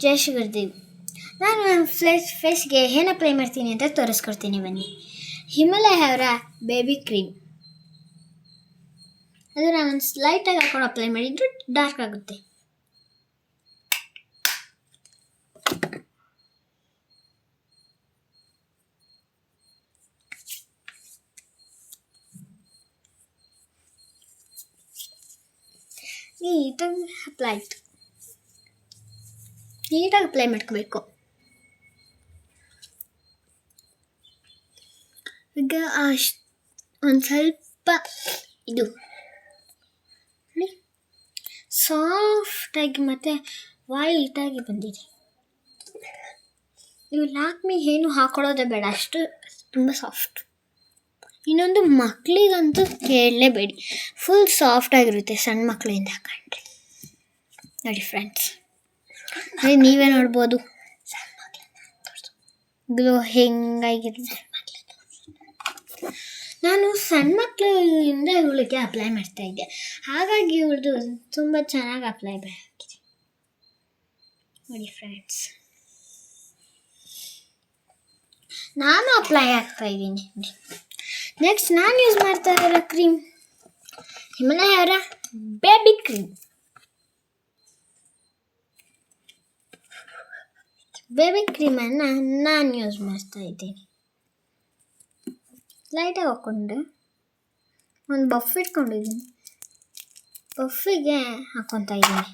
ಜೈ ಶ್ರೀ ಗುರುದೇವ್. ನಾನು ಫೇಸ್ಗೆ ಏನು ಅಪ್ಲೈ ಮಾಡ್ತೀನಿ ಅಂತ ತೋರಿಸ್ಕೊಡ್ತೀನಿ ಬನ್ನಿ. ಹಿಮಾಲಯ ಅವರ ಬೇಬಿ ಕ್ರೀಮ್, ಅದು ನಾನು ಒಂದು ಲೈಟಾಗಿ ಹಾಕೊಂಡು ಅಪ್ಲೈ ಮಾಡಿದ್ರು ಡಾರ್ಕ್ ಆಗುತ್ತೆ. ನೀಟಾಗಿ ಅಪ್ಲೈ ಮಾಡ್ಕೋಬೇಕು. ಈಗ ಒಂದು ಸ್ವಲ್ಪ ಇದು ಸಾಫ್ಟಾಗಿ ಮತ್ತು ವೈಟಾಗಿ ಬಂದಿದೆ. ನೀವು ಲ್ಯಾಕ್ಮಿ ಏನು ಹಾಕೊಳ್ಳೋದೇ ಬೇಡ, ಅಷ್ಟು ತುಂಬ ಸಾಫ್ಟ್. ಇನ್ನೊಂದು ಮಕ್ಕಳಿಗಂತೂ ಕೇಳಲೇಬೇಡಿ, ಫುಲ್ ಸಾಫ್ಟಾಗಿರುತ್ತೆ. ಸಣ್ಣ ಮಕ್ಕಳಿಂದ ಹಾಕೊಂಡ್ರೆ ನೋಡಿ ಫ್ರೆಂಡ್ಸ್, ನೀವೇ ನೋಡ್ಬೋದು ಗ್ಲೋ ಹೆಂಗಾಗಿರುತ್ತೆ. ನಾನು ಸಣ್ಣ ಮಕ್ಕಳಿಂದ ಇವಳಿಗೆ ಅಪ್ಲೈ ಮಾಡ್ತಾಯಿದ್ದೆ, ಹಾಗಾಗಿ ಇವಳದು ತುಂಬ ಚೆನ್ನಾಗಿ ಅಪ್ಲೈ ಆಗಿದೆ ನೋಡಿ ಫ್ರೆಂಡ್ಸ್. ನಾನು ಅಪ್ಲೈ ಆಗ್ತಾಯಿದ್ದೀನಿ. ನೆಕ್ಸ್ಟ್ ನಾನು ಯೂಸ್ ಮಾಡ್ತಾ ಇರೋ ಕ್ರೀಮ್ ಹಿಮಾಲಯ ಅವರ ಬೇಬಿ ಕ್ರೀಮ್. ಬೇಬಿ ಕ್ರೀಮನ್ನು ನಾನು ಯೂಸ್ ಮಾಡ್ತಾ ಇದ್ದೀನಿ. ಲೈಟಾಗಿ ಹಾಕ್ಕೊಂಡು ಒಂದು ಬಫ್ ಇಟ್ಕೊಂಡಿದ್ದೀನಿ, ಬಫಿಗೆ ಹಾಕ್ಕೊತಾ ಇದ್ದೀನಿ.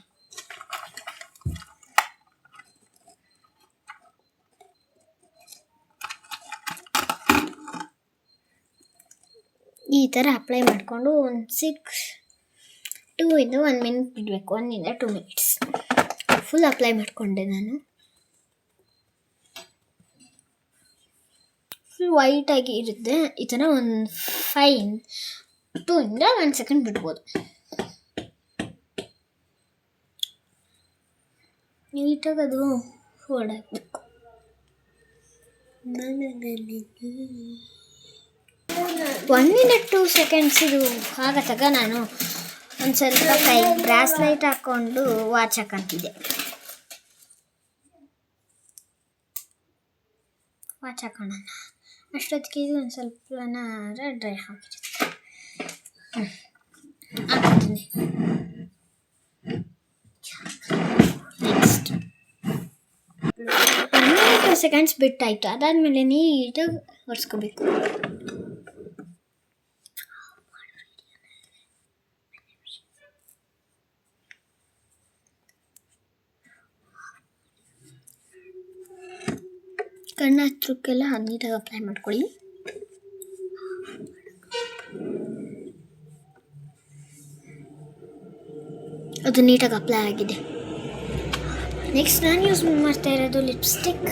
ಈ ಥರ ಅಪ್ಲೈ ಮಾಡಿಕೊಂಡು ಒಂದು 2 ಇಂದ 1 ಮಿನಿಟ್ ಬಿಡಬೇಕು. 1 ಇಂದ 2 ಮಿನಿಟ್ಸ್ ಫುಲ್ ಅಪ್ಲೈ ಮಾಡಿಕೊಂಡೆ ನಾನು. ಫುಲ್ ವೈಟಾಗಿ ಇರುತ್ತೆ. ಈ ಥರ ಒಂದು 2 ಇಂದ 1 ಸೆಕೆಂಡ್ ಬಿಡ್ಬೋದು. ನೀಟಾಗಿ ಅದು ಓಡಾಕಬೇಕು. 1 ಮಿನಿಟ್ 2 ಸೆಕೆಂಡ್ಸ್ ಇದು ಆಗತ್ತಾಗ ನಾನು ಒಂದು ಸ್ವಲ್ಪ ಕೈ ಬ್ರಾಸ್ಲೈಟ್ ಹಾಕ್ಕೊಂಡು ವಾಚ್ ಹಾಕೊಂತಿದ್ದೆ. ವಾಚ್ ಹಾಕೋಣ ಅಷ್ಟೊತ್ತಿಗೆ ಇದು ಒಂದು ಸ್ವಲ್ಪ ಡ್ರೈ ಹಾಕಿರುತ್ತೆ. ಹಾಕ್ತೀನಿ. ನೆಕ್ಸ್ಟ್ 1 ಮಿನಿಟ್ 2 ಸೆಕೆಂಡ್ಸ್ ಬಿಟ್ಟಾಯಿತು. ಅದಾದಮೇಲೆ ನೀಟಾಗಿ ಒರೆಸ್ಕೋಬೇಕು. ಕಣ್ಣ ಹತ್ರಕ್ಕೆಲ್ಲ ನೀಟಾಗಿ ಅಪ್ಲೈ ಮಾಡ್ಕೊಳ್ಳಿ. ಅದು ನೀಟಾಗಿ ಅಪ್ಲೈ ಆಗಿದೆ. ನೆಕ್ಸ್ಟ್ ನಾನು ಯೂಸ್ ಮಾಡ್ತಾ ಇರೋದು ಲಿಪ್ಸ್ಟಿಕ್.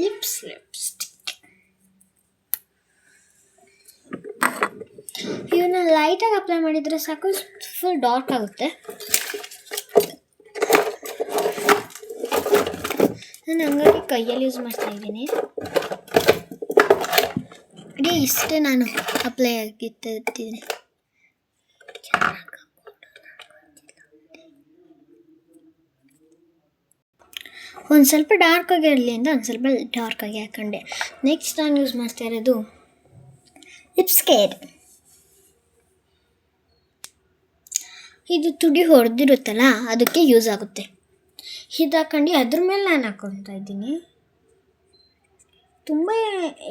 ಲಿಪ್ಸ್ಟಿಕ್ ಇವನ್ನ ಲೈಟಾಗಿ ಅಪ್ಲೈ ಮಾಡಿದರೆ ಸಾಕು, ಫುಲ್ ಡಾರ್ಕ್ ಆಗುತ್ತೆ. ನಾನು ಹಂಗಾಗಿ ಕೈಯಲ್ಲಿ ಯೂಸ್ ಮಾಡ್ತಾ ಇದ್ದೀನಿ. ಇಷ್ಟೇ ನಾನು ಅಪ್ಲೈ ಆಗಿರ್ತೀನಿ. ಒಂದು ಸ್ವಲ್ಪ ಡಾರ್ಕ್ ಆಗಿ ಇರಲಿ ಅಂತ ಒಂದು ಸ್ವಲ್ಪ ಡಾರ್ಕ್ ಆಗಿ ಹಾಕೊಂಡೆ. ನೆಕ್ಸ್ಟ್ ನಾನು ಯೂಸ್ ಮಾಡ್ತಾ ಇರೋದು ಲಿಪ್ಸ್ ಕೇರ್. ಇದು ತುಡಿ ಹೊಡೆದಿರುತ್ತಲ್ಲ ಅದಕ್ಕೆ ಯೂಸ್ ಆಗುತ್ತೆ. ಇದು ಹಾಕೊಂಡು ಅದ್ರ ಮೇಲೆ ನಾನು ಹಾಕ್ಕೊತಾ ಇದ್ದೀನಿ. ತುಂಬ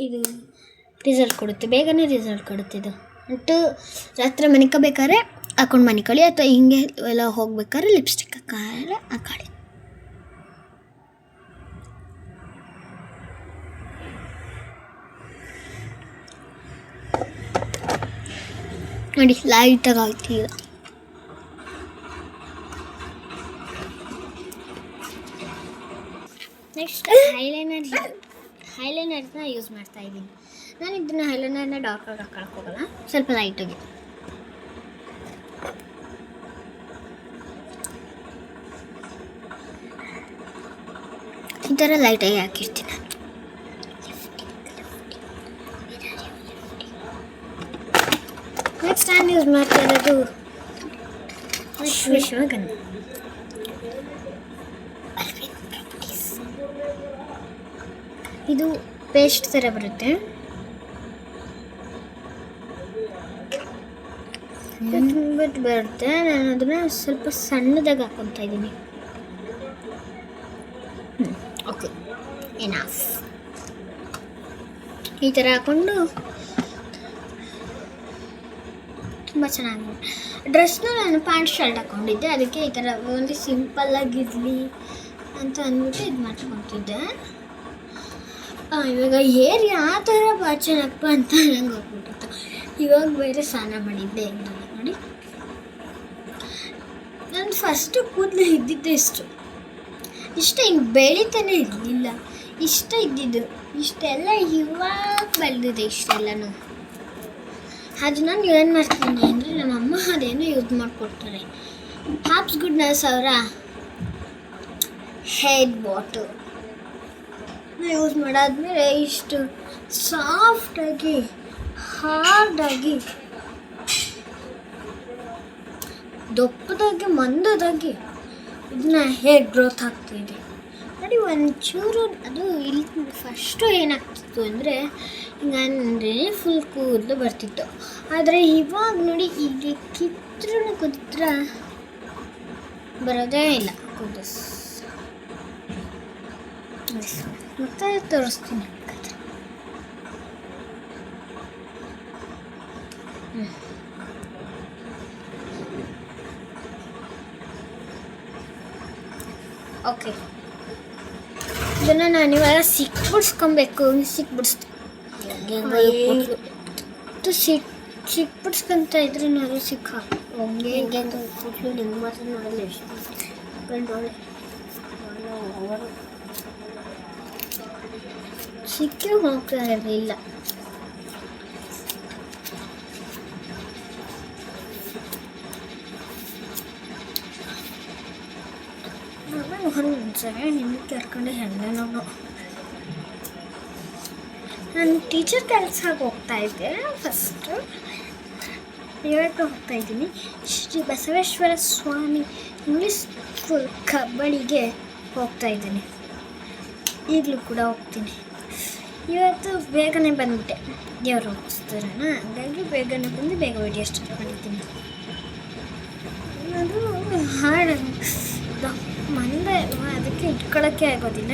ಇದು ರಿಸಲ್ಟ್ ಕೊಡುತ್ತೆ, ಬೇಗನೆ ರಿಸಲ್ಟ್ ಕೊಡುತ್ತೆ. ಇದು ಅಂಟು ರಾತ್ರಿ ಮನಿಕೋಬೇಕಾದ್ರೆ ಹಾಕೊಂಡು ಮನಿಕೊಳ್ಳಿ, ಅಥವಾ ಹಿಂಗೆ ಎಲ್ಲ ಹೋಗ್ಬೇಕಾದ್ರೆ ಲಿಪ್ಸ್ಟಿಕ್ ಹಾಕೊಳ್ಳಿ. ನೋಡಿ ಲೈಟಾಗಿ ಆಗ್ತೀಗ. ನೆಕ್ಸ್ಟ್ ಹೈಲೈನರ್ನ ಯೂಸ್ ಮಾಡ್ತಾ ಇದ್ದೀನಿ. ನಾನು ಇದನ್ನು ಹೈಲೈನರ್ನ ಡಾರ್ಕಾಗಿ ಹಾಕೊಳಕ್ಕೆ ಹೋಗಲ್ಲ, ಸ್ವಲ್ಪ ಲೈಟಾಗಿ. ಈ ಥರ ಲೈಟಾಗಿ ಹಾಕಿರ್ತೀನಿ. ನೆಕ್ಸ್ಟ್ ನಾನು ಯೂಸ್ ಮಾಡ್ತಾ ಇರೋದು ವಿಶ್ವಗಂಧ. ಇದು ಪೇಸ್ಟ್ ಥರ ಬರುತ್ತೆ. ಬರುತ್ತೆ. ನಾನು ಅದನ್ನ ಸ್ವಲ್ಪ ಸಣ್ಣದಾಗಿ ಹಾಕೊತಾ ಇದ್ದೀನಿ. Okay, enough. ಈ ಥರ ಹಾಕ್ಕೊಂಡು ತುಂಬ ಚೆನ್ನಾಗಿ ಡ್ರೆಸ್ನ ನಾನು ಪ್ಯಾಂಟ್ ಶರ್ಟ್ ಹಾಕ್ಕೊಂಡಿದ್ದೆ. ಅದಕ್ಕೆ ಈ ಥರ ಒಂದು ಸಿಂಪಲ್ಲಾಗಿರಲಿ ಅಂತ ಅಂದ್ಬಿಟ್ಟು ಇದು ಮಾಡ್ಕೊತಿದ್ದೆ. ಇವಾಗ ಹೇರ್ ಯಾವ ಥರ ಬಾಚನಪ್ಪ ಅಂತ ನಂಗೆ ಹೋಗ್ಬಿಟ್ಟಿತ್ತು. ಇವಾಗ ಬೇರೆ ಸ್ನಾನ ಮಾಡಿದ್ದೆ ನೋಡಿ. ನಾನು ಫಸ್ಟು ಕೂದಲು ಇದ್ದಿದ್ದೆ ಇಷ್ಟ ಹಿಂಗೆ ಬೆಳೀತಾನೆ ಇರಲಿಲ್ಲ. ಇಷ್ಟ ಇದ್ದಿದ್ದು ಇಷ್ಟೆಲ್ಲ ಇವಾಗ ಬೆಳೆದಿದೆ ಇಷ್ಟೆಲ್ಲನೂ. ಅದು ನಾನು ಏನು ಮಾಡ್ತೀನಿ ಅಂದರೆ ನಮ್ಮಮ್ಮ ಅದೇನೋ ಯೂಸ್ ಮಾಡಿಕೊಡ್ತಾರೆ. ಹಾಪ್ಸ್ ಗುಡ್ನೆಸ್ ಅವರ ಹೇರ್ ಬಾಟಲ್ ಯೂಸ್ ಮಾಡಾದ್ಮೇಲೆ ಇಷ್ಟು ಸಾಫ್ಟಾಗಿ ಹಾರ್ಡಾಗಿ ದಪ್ಪದಾಗಿ ಮಂದದಾಗಿ ಇದನ್ನ ಹೇರ್ ಗ್ರೋತ್ ಆಗ್ತಾಯಿದೆ ನೋಡಿ. ಒಂಚೂರು ಅದು ಇಲ್ಲಿ ಫಸ್ಟು ಏನಾಗ್ತಿತ್ತು ಅಂದರೆ ಹಿಂಗಂದ್ರೆ ಫುಲ್ ಕೂದಲು ಬರ್ತಿತ್ತು. ಆದರೆ ಇವಾಗ ನೋಡಿ ಈಗ ಕುದ್ರ ಬರೋದೇ ಇಲ್ಲ ಕೂದಲು. ಮತ್ತೆ ತೋರಿಸ್ತೀನಿ. ಓಕೆ, ಇದನ್ನು ನಾನು ಇವಾಗ ಸಿಕ್ಬಿಡ್ಸ್ಕೊಬೇಕು. ಸಿಕ್ಬಿಡ್ಸ್ಕೊಂತ ಇದ್ರೆ ನಾನು ಹಂಗೆ ಕೂದಲು ನಿಮ್ಗೆ ಮಾತ್ರ ನೋಡಲ್ಲ ಎಷ್ಟು ಸಿಕ್ಕಿ ಹೋಗ್ತಾ ಇರಲಿಲ್ಲ. ಒಂದ್ಸಲ ಹಿಂದಕ್ಕೆ ಕರ್ಕೊಂಡು ಹೆಣ್ಣು ನಾನು ಟೀಚರ್ ಕೆಲಸಕ್ಕೆ ಹೋಗ್ತಾಯಿದ್ದೆ. ಫಸ್ಟು ಇವತ್ತು ಹೋಗ್ತಾಯಿದ್ದೀನಿ ಶ್ರೀ ಬಸವೇಶ್ವರ ಸ್ವಾಮಿ ಇಂಗ್ಲೀಷ್ ಸ್ಕೂಲ್ ಕಬ್ಬಳಿಗೆ ಹೋಗ್ತಾಯಿದ್ದೀನಿ. ಈಗಲೂ ಕೂಡ ಹೋಗ್ತೀನಿ. ಇವತ್ತು ಬೇಗನೆ ಬಂದುಬಿಟ್ಟೆ, ದೇವರು ಹೋಗಿಸ್ತಾರಣ, ಹಾಗಾಗಿ ಬೇಗನೆ ಬಂದು ಬೇಗ ವಿಡಿಯೋ ಸ್ಟಾರ್ಟ್ ಮಾಡಿದ್ದೀನಿ. ಅದು ಹಾಡು ಮಂದೆ ಅಲ್ವಾ, ಅದಕ್ಕೆ ಇಟ್ಕೊಳ್ಳೋಕ್ಕೆ ಆಗೋದಿಲ್ಲ.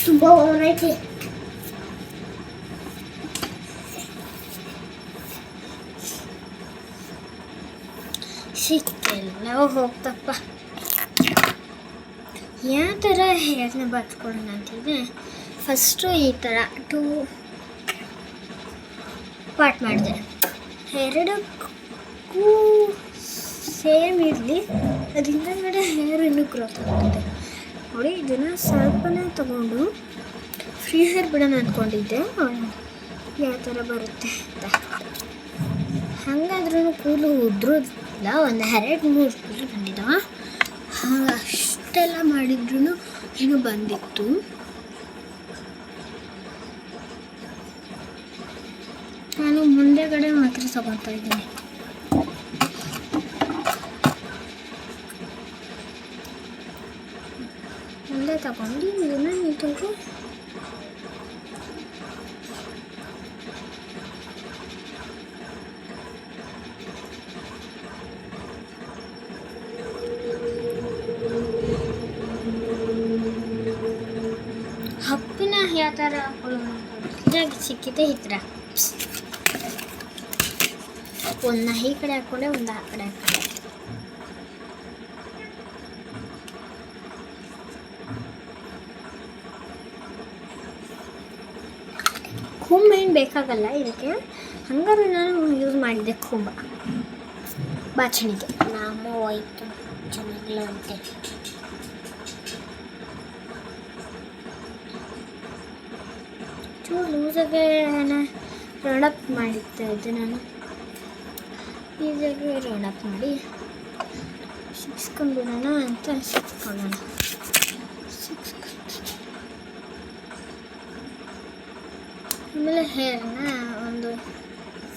ತುಂಬ ಓವರೈತೆ. ಸಿಕ್ಕೆಲ್ಲ ಹೋಗ್ತಪ್ಪ. ಯಾವ ಥರ ಹೇರ್ನ ಬಾಚ್ಕೊಳ್ಳೋಣ ಅಂತಿದ್ರೆ ಫಸ್ಟು ಈ ಥರ 2 ಪಾರ್ಟ್ ಮಾಡಿದೆ. ಎರಡಕ್ಕೂ ಸೇಮ್ ಇರಲಿ, ಅದರಿಂದ ಕಡೆ ಹೇರ್ ಇನ್ನೂ ಗ್ರೋತ್ ಆಗ್ತದೆ ನೋಡಿ. ಇದನ್ನು ಸ್ವಲ್ಪನೇ ತಗೊಂಡು ಫ್ರೀ ಹೇರ್ ಬಿಡೋಣ ಅಂದ್ಕೊಂಡಿದ್ದೆ, ಯಾವ ಥರ ಬರುತ್ತೆ ಅಂತ. ಹಾಗಾದ್ರೂ ಕೂದಲು ಉದ್ರೋದಿಲ್ಲ. ಒಂದು 2-3 ಕೂದಲು ಬಂದಿದ್ದಾವೆ. ಹಾಗೆ ಅಷ್ಟೆಲ್ಲ ಮಾಡಿದ್ರೂ ಏನೋ ಬಂದಿತ್ತು. ನಾನು ಮುಂದೆಗಡೆ ಮಾತ್ರ ತಗೊತಾ ಇದ್ದೀನಿ. ಮುಂದೆ ತಗೊಂಡು ಇದನ್ನು ನೀಟಾಗಿ ಹಪ್ಪಿನ ಯಾವ ಥರ ಇದಾಗಿ ಸಿಕ್ಕಿದೆ. ಈ ಥರ ಒಂದು ಈ ಕಡೆ ಹಾಕ್ಕೊಂಡೆ, ಒಂದು ಆ ಕಡೆ ಹಾಕ್ಕೊಂಡೆ. ಕುಂಬ ಏನು ಬೇಕಾಗಲ್ಲ ಇದಕ್ಕೆ. ಹಂಗಾದ್ರೆ ನಾನು ಯೂಸ್ ಮಾಡಿದ್ದೆ ಕುಂಬ ಬಾಚಣಿಗೆ. ನಾಮ ಹೋಯ್ತು ಚೆನ್ನಾಗಿಲ್ಲ ಅಂತೆ. ಚೂರು ಲೂಸಾಗೆ ರೌಂಡಪ್ ಮಾಡಿರ್ತಾ ಇದ್ದೆ ನಾನು. ಈಜಾಗಿ ರೌಂಡಪ್ ಮಾಡಿ ಸಿಕ್ಸ್ಕೊಂಡ್ಬಿಡೋಣ ಅಂತ ಸಿಕ್ಸ್ಕೊಳ್ಳೋಣ. ಆಮೇಲೆ ಹೇರ್ನ ಒಂದು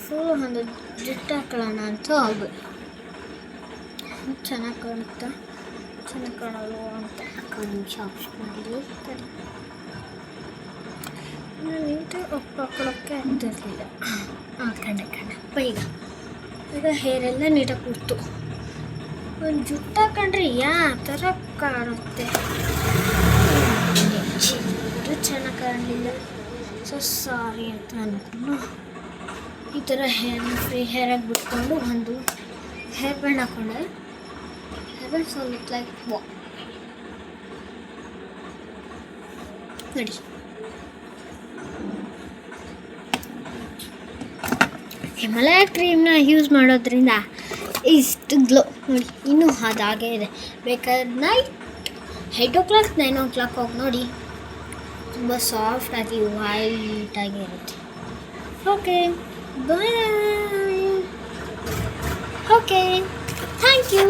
ಫುಲ್ ಒಂದು ಜುಟ್ಟು ಹಾಕೊಳ್ಳೋಣ ಅಂತ ಹೋಗ್ಬೇಕು. ಚೆನ್ನಾಗಿ ಕಾಣುತ್ತಾ, ಚೆನ್ನಾಗಿ ಕಾಣೋದು ಅಂತ ಒಂದು ನಿಮಿಷ ಆಪ್ಷನ್ ಮಾಡಿದ್ವಿ. ನಾನು ನೀಟಾಗಿ ಹಾಕೊಳ್ಳೋಕ್ಕೆ ಆಗ್ತಿರ್ಲಿಲ್ಲ. ಕಣ್ಣಪ್ಪ ಈಗ ಹೇರೆಲ್ಲ ನೀಟಾಗಿ ಕೂರ್ತು. ಒಂದು ಜುಟ್ಟು ಹಾಕೊಂಡ್ರೆ ಯಾವ ಥರ ಕಾಣುತ್ತೆ, ಚೆನ್ನಾಗಿ ಕಾಣಲಿಲ್ಲ. ಸೊ ಸಾರಿ ಅಂತ ಅಂದ್ಕೊಂಡು ಈ ಥರ ಹೇರ್ನ ಫ್ರೀ ಹೇರಾಗಿ ಬಿಟ್ಕೊಂಡು ಒಂದು ಹೇರ್ ಬ್ಯಾಂಡ್ ಹಾಕೊಂಡೆ. Hair band so look like ವಾ ನೋಡಿ. ಹಿಮಾಲಯ ಕ್ರೀಮ್ನ ಯೂಸ್ ಮಾಡೋದ್ರಿಂದ ಇಷ್ಟು ಗ್ಲೋ ನೋಡಿ, ಇನ್ನೂ ಅದಾಗೇ ಇದೆ. ಬೇಕಾದ್ರೆ ನೈಟ್ 8 o'clock 9 o'clock ಹೋಗಿ ನೋಡಿ, ತುಂಬ ಸಾಫ್ಟಾಗಿ ವೈಟಾಗಿ ಇರುತ್ತೆ. Okay bye. Okay thank you.